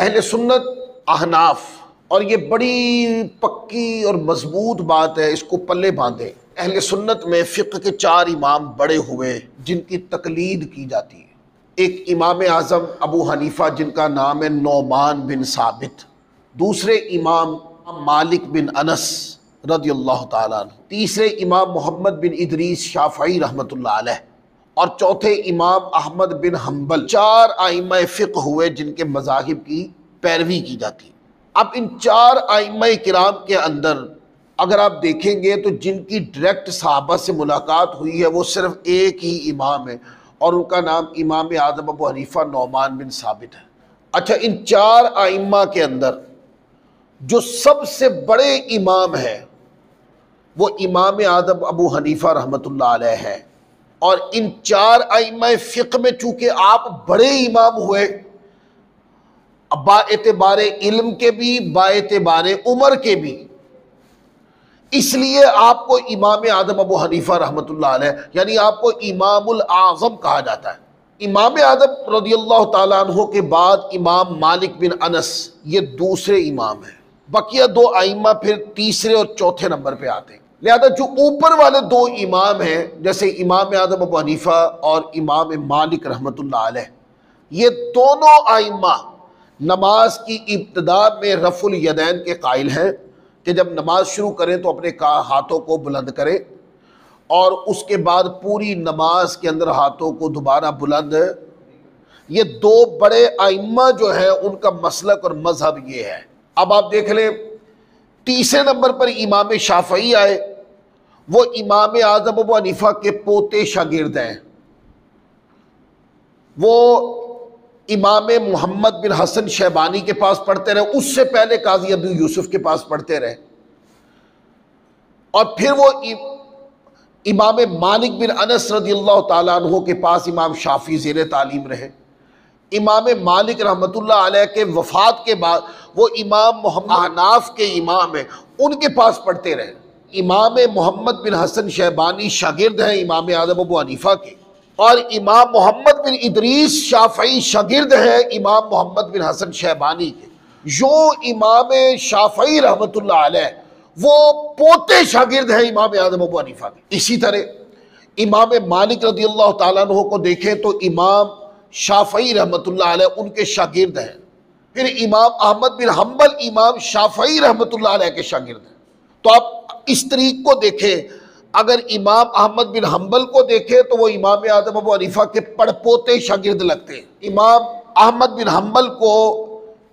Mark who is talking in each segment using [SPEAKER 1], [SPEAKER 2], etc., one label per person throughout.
[SPEAKER 1] اہل سنت احناف، اور یہ بڑی پکی اور مضبوط بات ہے، اس کو پلے باندھیں۔ اہل سنت میں فقہ کے 4 امام بڑے ہوئے جن کی تقلید کی جاتی ہے۔ ایک امام اعظم ابو حنیفہ جن کا نام ہے نعمان بن ثابت، دوسرے امام مالک بن انس رضی اللہ تعالیٰ عنہ، تیسرے امام محمد بن ادریس شافعی رحمۃ اللہ علیہ، اور چوتھے امام احمد بن حنبل۔ 4 ائمہ فقہ ہوئے جن کے مذاہب کی پیروی کی جاتی ہے۔ اب ان 4 ائمہ کرام کے اندر اگر آپ دیکھیں گے تو جن کی ڈائریکٹ صحابہ سے ملاقات ہوئی ہے وہ صرف ایک ہی امام ہے، اور ان کا نام امام اعظم ابو حنیفہ نعمان بن ثابت ہے۔ اچھا، ان 4 ائمہ کے اندر جو سب سے بڑے امام ہیں وہ امام اعظم ابو حنیفہ رحمۃ اللہ علیہ ہے، اور ان 4 ائمہ فقہ میں چونکہ آپ بڑے امام ہوئے، با اعتبار علم کے بھی با اعتبار عمر کے بھی، اس لیے آپ کو امام اعظم ابو حنیفہ رحمۃ اللہ علیہ یعنی آپ کو امام الاعظم کہا جاتا ہے۔ امام اعظم رضی اللہ تعالیٰ عنہ کے بعد امام مالک بن انس یہ دوسرے امام ہیں، بقیہ 2 ائمہ پھر تیسرے اور چوتھے نمبر پہ آتے ہیں۔ لہذا جو اوپر والے 2 امام ہیں جیسے امام اعظم ابو حنیفہ اور امام مالک رحمۃ اللہ علیہ، یہ دونوں ائمہ نماز کی ابتدا میں رفع الیدین کے قائل ہیں کہ جب نماز شروع کریں تو اپنے ہاتھوں کو بلند کریں، اور اس کے بعد پوری نماز کے اندر ہاتھوں کو دوبارہ بلند۔ یہ 2 بڑے ائمہ جو ہیں ان کا مسلک اور مذہب یہ ہے۔ اب آپ دیکھ لیں تیسرے نمبر پر امام شافعی آئے، وہ امام اعظم ابو حنیفہ کے پوتے شاگرد ہیں، وہ امام محمد بن حسن شیبانی کے پاس پڑھتے رہے، اس سے پہلے قاضی ابو یوسف کے پاس پڑھتے رہے، اور پھر وہ امام مالک بن انس رضی اللہ تعالیٰ عنہ کے پاس امام شافعی زیر تعلیم رہے۔ امام مالک رحمۃ اللہ علیہ کے وفات کے بعد وہ امام محمد احناف کے امام ہیں، ان کے پاس پڑھتے رہے۔ امام محمد بن حسن شیبانی شاگرد ہیں امام اعظم ابو حنیفہ کے، اور امام محمد بن ادریس شافعی شاگرد ہیں امام محمد بن حسن شیبانی کے۔ جو امام شافعی رحمۃ اللہ علیہ وہ پوتے شاگرد ہیں امام اعظم ابو حنیفہ کے۔ اسی طرح امام مالک رضی اللہ تعالیٰ عنہ کو دیکھیں تو امام شافعی رحمۃ اللہ علیہ ان کے شاگرد ہیں، پھر امام احمد بن حنبل امام شافعی رحمۃ اللہ علیہ کے شاگرد ہیں۔ تو آپ اس طریق کو دیکھیں، اگر امام احمد بن حنبل کو دیکھیں تو وہ امام اعظم ابو حنیفہ کے پڑپوتے شاگرد لگتے ہیں، امام احمد بن حنبل کو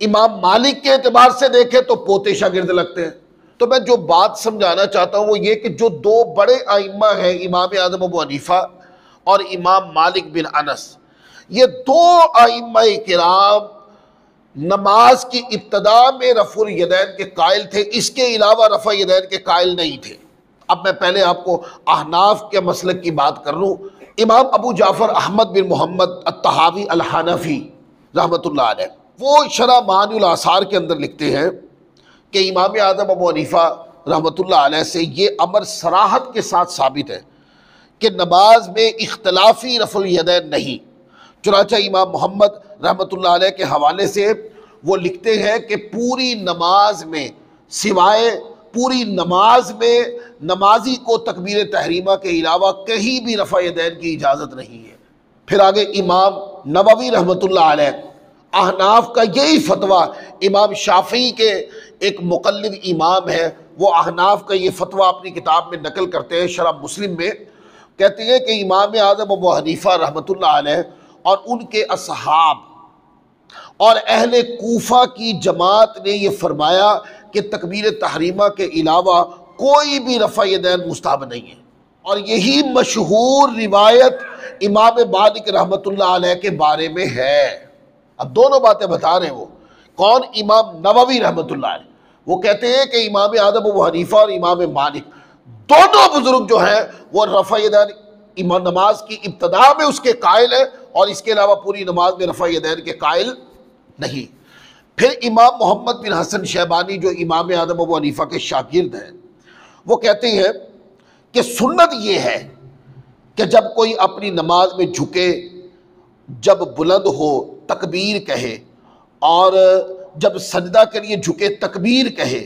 [SPEAKER 1] امام مالک کے اعتبار سے دیکھیں تو پوتے شاگرد لگتے ہیں۔ تو میں جو بات سمجھانا چاہتا ہوں وہ یہ کہ جو 2 بڑے ائمہ ہیں امام اعظم ابو حنیفہ اور امام مالک بن انس، یہ 2 ائمہ کرام نماز کی ابتدا میں رفع الیدین کے قائل تھے، اس کے علاوہ رفع الیدین کے قائل نہیں تھے۔ اب میں پہلے آپ کو احناف کے مسلک کی بات کر لوں۔ امام ابو جعفر احمد بن محمد الطحاوی الحنفی رحمۃ اللہ علیہ، وہ شرح معانی الاثار کے اندر لکھتے ہیں کہ امام اعظم ابو حنیفہ رحمۃ اللہ علیہ سے یہ امر صراحت کے ساتھ ثابت ہے کہ نماز میں اختلافی رفع الیدین نہیں۔ چنانچہ امام محمد رحمۃ اللہ علیہ کے حوالے سے وہ لکھتے ہیں کہ پوری نماز میں سوائے پوری نماز میں نمازی کو تکبیر تحریمہ کے علاوہ کہیں بھی رفع یدین کی اجازت نہیں ہے۔ پھر آگے امام نووی رحمۃ اللہ علیہ، احناف کا یہی فتویٰ، امام شافعی کے ایک مقلد امام ہے، وہ احناف کا یہ فتویٰ اپنی کتاب میں نقل کرتے ہیں شرح مسلم میں، کہتے ہیں کہ امام اعظم ابو حنیفہ رحمۃ اللہ علیہ اور ان کے اصحاب اور اہل کوفہ کی جماعت نے یہ فرمایا کہ تکبیر تحریمہ کے علاوہ کوئی بھی رفع یدین مستحب نہیں ہے، اور یہی مشہور روایت امام مالک رحمۃ اللہ علیہ کے بارے میں ہے۔ اب دونوں باتیں بتا رہے ہیں وہ کون؟ امام نووی رحمۃ اللہ علیہ، وہ کہتے ہیں کہ امام اعظم ابو حنیفہ اور امام مالک دونوں بزرگ جو ہیں وہ رفع یدین نماز کی ابتدا میں اس کے قائل ہیں، اور اس کے علاوہ پوری نماز میں رفع یدین کے قائل نہیں۔ پھر امام محمد بن حسن شیبانی جو امام اعظم ابو حنیفہ کے شاگرد ہیں، وہ کہتے ہیں کہ سنت یہ ہے کہ جب کوئی اپنی نماز میں جھکے، جب بلند ہو تکبیر کہے اور جب سجدہ کے لیے جھکے تکبیر کہے،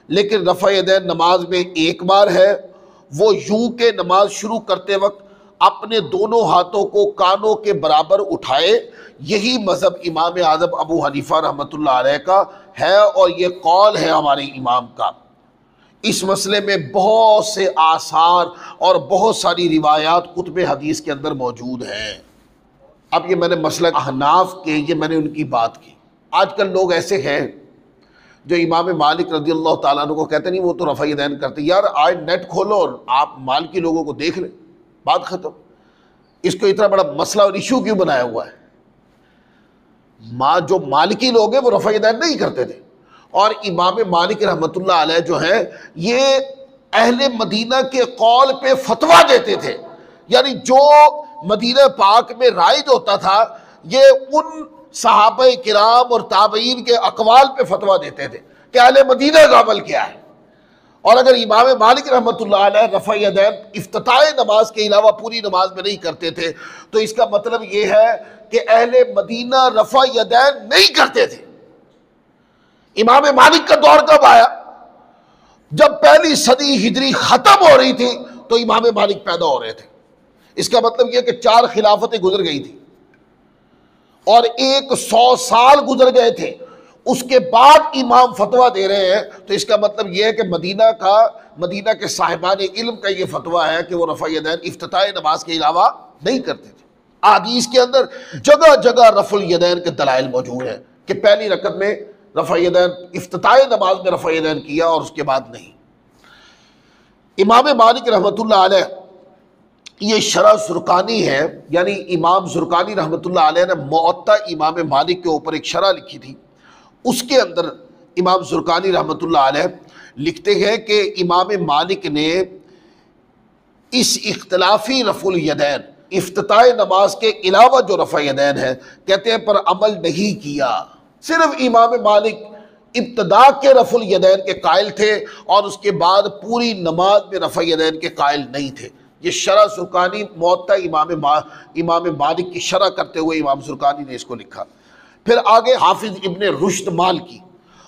[SPEAKER 1] لیکن رفع یدین نماز میں ایک بار ہے، وہ یوں کہ نماز شروع کرتے وقت اپنے دونوں ہاتھوں کو کانوں کے برابر اٹھائے۔ یہی مذہب امام اعظم ابو حنیفہ رحمۃ اللہ علیہ کا ہے، اور یہ قول ہے ہمارے امام کا۔ اس مسئلے میں بہت سے آثار اور بہت ساری روایات کتب حدیث کے اندر موجود ہیں۔ اب یہ میں نے مسلک احناف کے، یہ میں نے ان کی بات کی۔ آج کل لوگ ایسے ہیں جو امام مالک رضی اللہ تعالیٰ عنہ کو کہتے نہیں وہ تو رفع یدین کرتے۔ یار آج نیٹ کھولو اور آپ مالکی لوگوں کو دیکھ لیں، بات ختم۔ اس کو اتنا بڑا مسئلہ اور ایشو کیوں بنایا ہوا ہے؟ جو مالکی لوگ ہیں وہ رفع یدین نہیں کرتے تھے، اور امام مالک رحمۃ اللہ علیہ جو ہے یہ اہل مدینہ کے قول پہ فتویٰ دیتے تھے۔ یعنی جو مدینہ پاک میں رائج ہوتا تھا یہ ان صحابہ کرام اور تابعین کے اقوال پہ فتویٰ دیتے تھے کہ اہل مدینہ کا عمل کیا ہے۔ اور اگر امام مالک رحمۃ اللہ علیہ رفع یدین افتتاح نماز کے علاوہ پوری نماز میں نہیں کرتے تھے، تو اس کا مطلب یہ ہے کہ اہل مدینہ رفع یدین نہیں کرتے تھے۔ امام مالک کا دور کب آیا؟ جب پہلی صدی ہجری ختم ہو رہی تھی تو امام مالک پیدا ہو رہے تھے۔ اس کا مطلب یہ کہ 4 خلافتیں گزر گئی تھی اور 100 سال گزر گئے تھے، اس کے بعد امام فتویٰ دے رہے ہیں، تو اس کا مطلب یہ ہے کہ مدینہ کے صاحبان علم کا یہ فتویٰ ہے کہ وہ رفع یدین افتتاح نماز کے علاوہ نہیں کرتے تھے۔ احادیث کے اندر جگہ جگہ رفع الیدین کے دلائل موجود ہیں کہ پہلی رکعت میں رفع یدین، افتتاح نماز میں رفع یدین کیا اور اس کے بعد نہیں۔ امام مالک رحمۃ اللہ علیہ یہ شرح زرقانی ہے، یعنی امام زرقانی رحمۃ اللہ علیہ نے موطا امام مالک کے اوپر ایک شرح لکھی تھی۔ اس کے اندر امام زرقانی رحمۃ اللہ علیہ لکھتے ہیں کہ امام مالک نے اس اختلافی رفع الیدین، افتتاح نماز کے علاوہ جو رفع یدین ہے، کہتے ہیں پر عمل نہیں کیا۔ صرف امام مالک ابتدا کے رفع الیدین کے قائل تھے اور اس کے بعد پوری نماز میں رفع یدین کے قائل نہیں تھے۔ یہ شرح زرقانی موطا امام مالک کی شرح کرتے ہوئے امام زرقانی نے اس کو لکھا۔ پھر آگے حافظ ابن رشد مالکی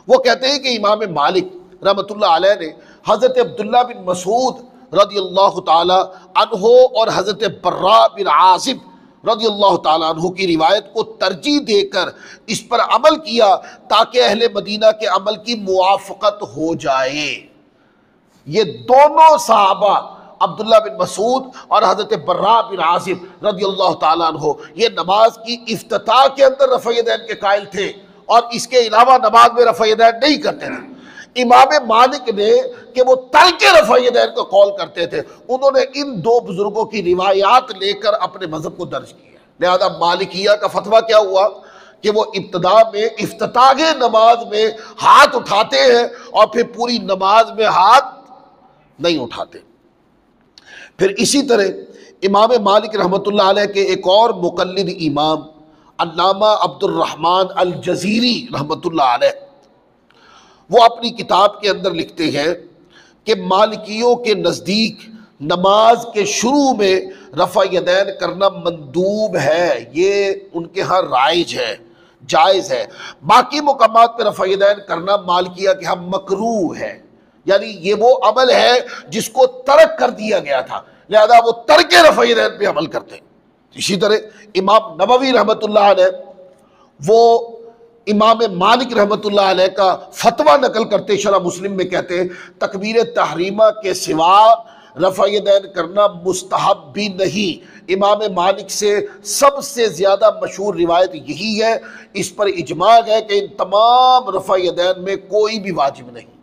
[SPEAKER 1] وہ کہتے ہیں کہ امام مالک رحمۃ اللہ علیہ نے حضرت عبداللہ بن مسعود رضی اللہ تعالی عنہ اور حضرت براء بن عازب رضی اللہ تعالیٰ عنہ کی روایت کو ترجیح دے کر اس پر عمل کیا تاکہ اہل مدینہ کے عمل کی موافقت ہو جائے۔ یہ دونوں صحابہ عبداللہ بن مسعود اور حضرت براء بن عازب رضی اللہ تعالیٰ عنہ یہ نماز کی افتتاح کے اندر رفع یدین کے قائل تھے اور اس کے علاوہ نماز میں رفع یدین نہیں کرتے تھے۔ امام مالک نے کہ وہ ترک رفع یدین کو قول کرتے تھے، انہوں نے ان 2 بزرگوں کی روایات لے کر اپنے مذہب کو درج کیا۔ لہذا مالکیہ کا فتویٰ کیا ہوا کہ وہ ابتدا میں افتتاح نماز میں ہاتھ اٹھاتے ہیں اور پھر پوری نماز میں ہاتھ نہیں اٹھاتے۔ پھر اسی طرح امام مالک رحمۃ اللہ علیہ کے ایک اور مقلد امام علامہ عبد الرحمن الجزیری رحمۃ اللہ علیہ، وہ اپنی کتاب کے اندر لکھتے ہیں کہ مالکیوں کے نزدیک نماز کے شروع میں رفع یدین کرنا مندوب ہے، یہ ان کے ہاں رائج ہے، جائز ہے۔ باقی مقامات پہ رفع یدین کرنا مالکیہ کے ہاں مکروہ ہے، یعنی یہ وہ عمل ہے جس کو ترک کر دیا گیا تھا، لہذا وہ ترک رفع یدین پہ عمل کرتے ہیں۔ اسی طرح امام نووی رحمۃ اللہ علیہ وہ امام مالک رحمۃ اللہ علیہ کا فتویٰ نقل کرتے شرح مسلم میں کہتے ہیں تکبیر تحریمہ کے سوا رفع یدین کرنا مستحب بھی نہیں۔ امام مالک سے سب سے زیادہ مشہور روایت یہی ہے، اس پر اجماع ہے کہ ان تمام رفع یدین میں کوئی بھی واجب نہیں۔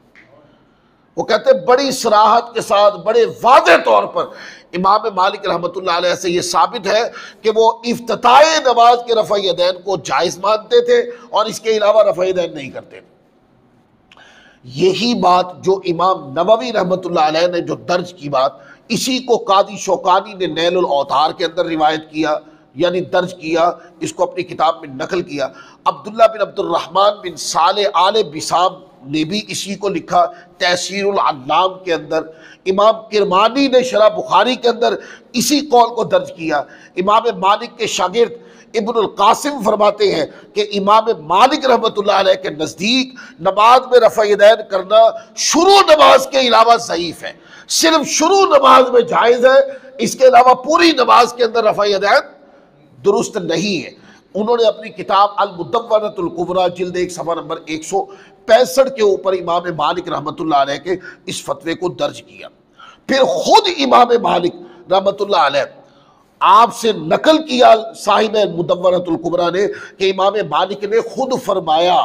[SPEAKER 1] وہ کہتے ہیں بڑی صراحت کے ساتھ بڑے واضح طور پر امام مالک رحمۃ اللہ علیہ سے یہ ثابت ہے کہ وہ افتتاح نماز کے رفع یدین کو جائز مانتے تھے اور اس کے علاوہ رفع یدین نہیں کرتے تھے۔ یہی بات جو امام نووی رحمۃ اللہ علیہ نے جو درج کی بات، اسی کو قاضی شوکانی نے نیل الاوطار کے اندر روایت کیا، یعنی درج کیا، اس کو اپنی کتاب میں نقل کیا۔ عبداللہ بن عبد الرحمن بن صالح آل بسام نے بھی اسی کو لکھا تحسیر العلام کے اندر۔ امام کرمانی نے شرح بخاری کے اندر اسی قول کو درج کیا۔ امام مالک کے شاگرد ابن القاسم فرماتے ہیں کہ امام مالک رحمۃ اللہ علیہ کے نزدیک نماز میں رفع یدین کرنا شروع نماز کے علاوہ ضعیف ہے، صرف شروع نماز میں جائز ہے، اس کے علاوہ پوری نماز کے اندر رفع یدین درست نہیں ہے۔ انہوں نے اپنی کتاب المدونۃ الکبریٰ جلد 1 صفحہ نمبر 165 کے اوپر امام مالک رحمۃ اللہ علیہ کے اس فتوے کو درج کیا۔ پھر خود امام مالک رحمۃ اللہ علیہ آپ سے نقل کیا صاحب المدونۃ الکبریٰ نے کہ امام مالک نے خود فرمایا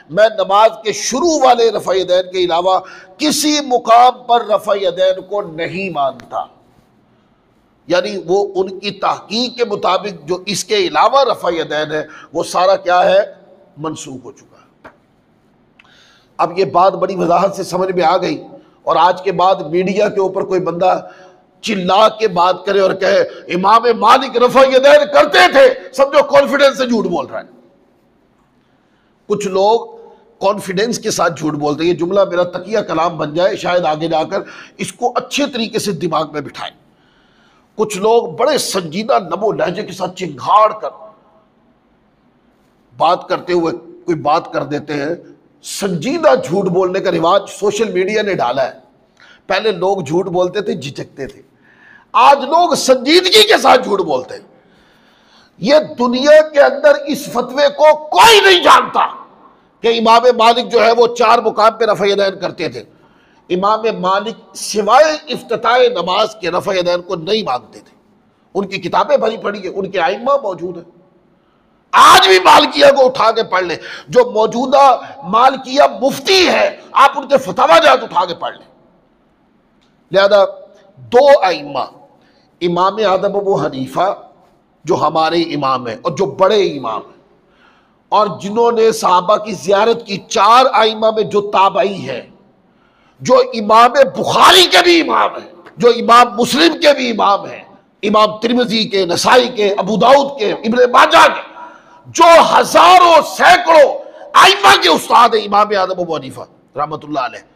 [SPEAKER 1] میں نماز کے شروع والے رفع یدین کے علاوہ کسی مقام پر رفع یدین کو نہیں مانتا، یعنی وہ ان کی تحقیق کے مطابق جو اس کے علاوہ رفع یدین ہے وہ سارا کیا ہے، منسوخ ہو چکا ہے۔ اب یہ بات بڑی وضاحت سے سمجھ میں آ گئی، اور آج کے بعد میڈیا کے اوپر کوئی بندہ چلا کے بات کرے اور کہے امام مالک رفع یدین کرتے تھے، سمجھو کانفیڈنس سے جھوٹ بول رہا ہے۔ کچھ لوگ کانفیڈنس کے ساتھ جھوٹ بولتے ہیں، یہ جملہ میرا تقیہ کلام بن جائے، شاید آگے جا کر اس کو اچھے طریقے سے دماغ میں بٹھائیں۔ کچھ لوگ بڑے سنجیدہ لب و لہجے کے ساتھ چنگھاڑ کر بات کرتے ہوئے کوئی بات کر دیتے ہیں۔ سنجیدہ جھوٹ بولنے کا رواج سوشل میڈیا نے ڈالا ہے۔ پہلے لوگ جھوٹ بولتے تھے، جھجکتے تھے، آج لوگ سنجیدگی کے ساتھ جھوٹ بولتے ہیں۔ یہ دنیا کے اندر اس فتوے کو کوئی نہیں جانتا کہ امام مالک جو ہے وہ 4 مقام پہ رفع یدین کرتے تھے۔ امام مالک سوائے افتتاح نماز کے رفع یدین کو نہیں مانتے تھے، ان کی کتابیں بھری پڑی ہیں، ان کے ائمہ موجود ہیں۔ آج بھی مالکیہ کو اٹھا کے پڑھ لیں، جو موجودہ مالکیہ مفتی ہے آپ ان کے فتاوی جات اٹھا کے پڑھ لیں۔ لہذا 2 ائمہ، امام اعظم ابو حنیفہ جو ہمارے امام ہیں اور جو بڑے امام ہیں، اور جنہوں نے صحابہ کی زیارت کی 4 ائمہ میں جو تابعی ہیں، جو امام بخاری کے بھی امام ہیں، جو امام مسلم کے بھی امام ہیں، امام ترمذی کے، نسائی کے، ابو داؤد کے، ابن ماجہ کے، جو ہزاروں سینکڑوں ائمہ کے استاد ہیں، امام اعظم ابو حنیفہ رحمۃ اللہ علیہ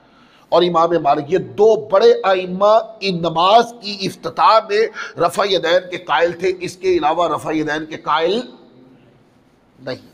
[SPEAKER 1] اور امام مالک، یہ 2 بڑے ائمہ ان نماز کی افتتاح میں رفع یدین کے قائل تھے، اس کے علاوہ رفع یدین کے قائل نہیں۔